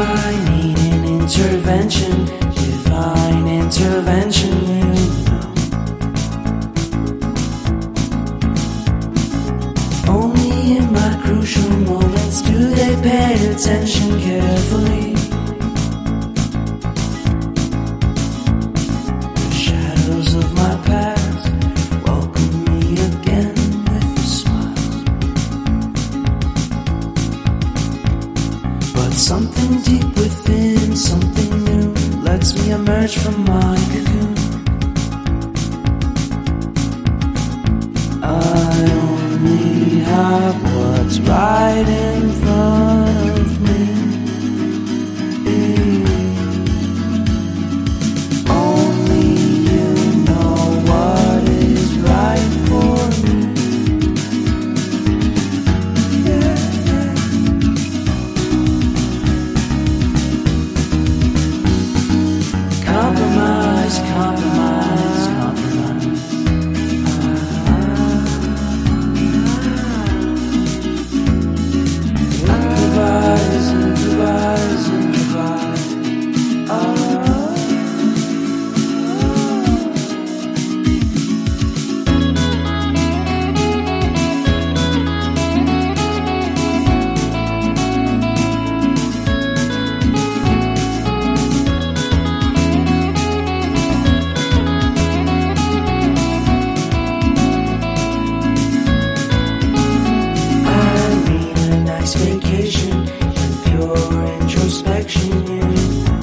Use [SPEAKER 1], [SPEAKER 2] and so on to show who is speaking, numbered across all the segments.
[SPEAKER 1] I need an intervention, divine intervention, you know. Only in my crucial moments do they pay attention carefully. The shadows of my past welcome me again with a smile. But something deep within, something new, lets me emerge from my cocoon. I only have what's right in front of me. Only you know what is right for me. Compromise, compromise, compromise. Improvise, improvise, improvise. Vacation and pure introspection, you know.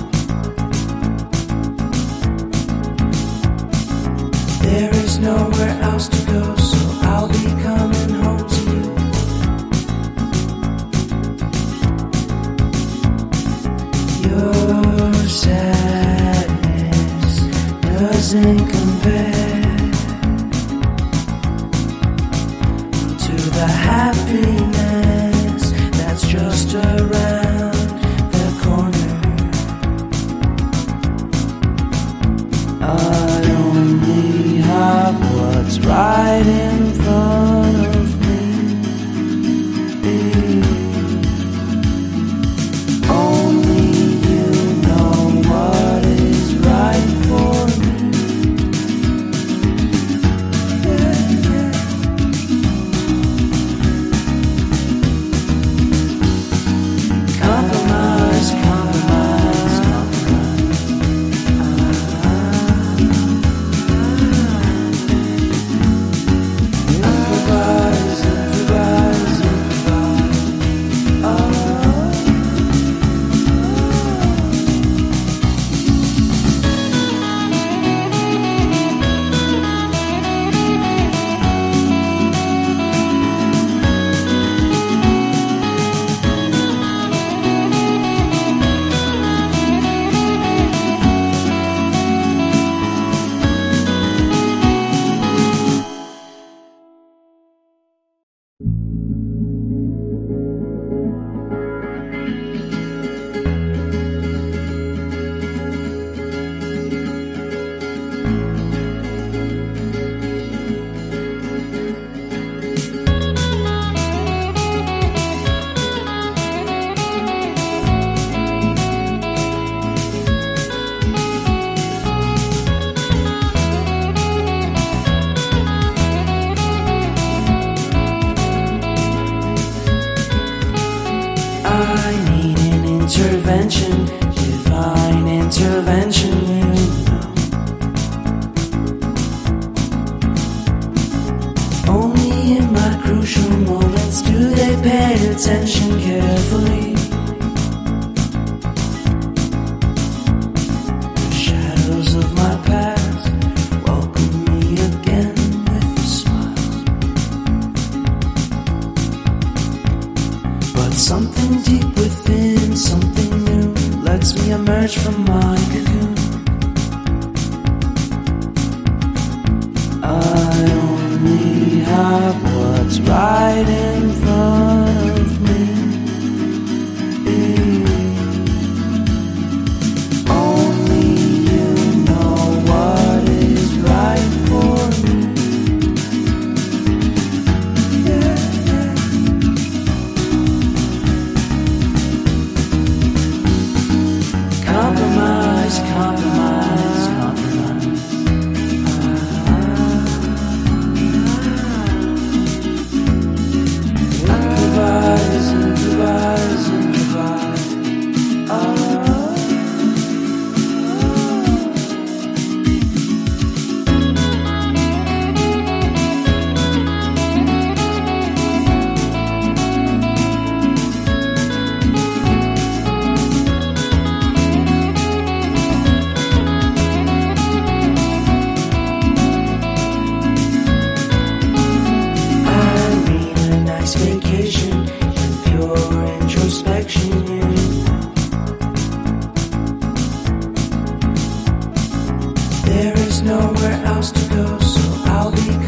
[SPEAKER 1] There is nowhere else to go, so I'll be coming home to you. Your sadness doesn't compare to the happiness that's just around the corner. I only have what's right in front of me. Only you know what is right for me. Compromise, compromise, compromise. Improvise, improvise, improvise. I need an intervention, divine intervention, you know. Only in my crucial moments do they pay attention carefully. The shadows of my past welcome me again with a smile. But something deep within, something new, lets me emerge from my cocoon. I only have what's right in front of me. Only you know what is right for me. introspection. There is nowhere else to go, so I'll be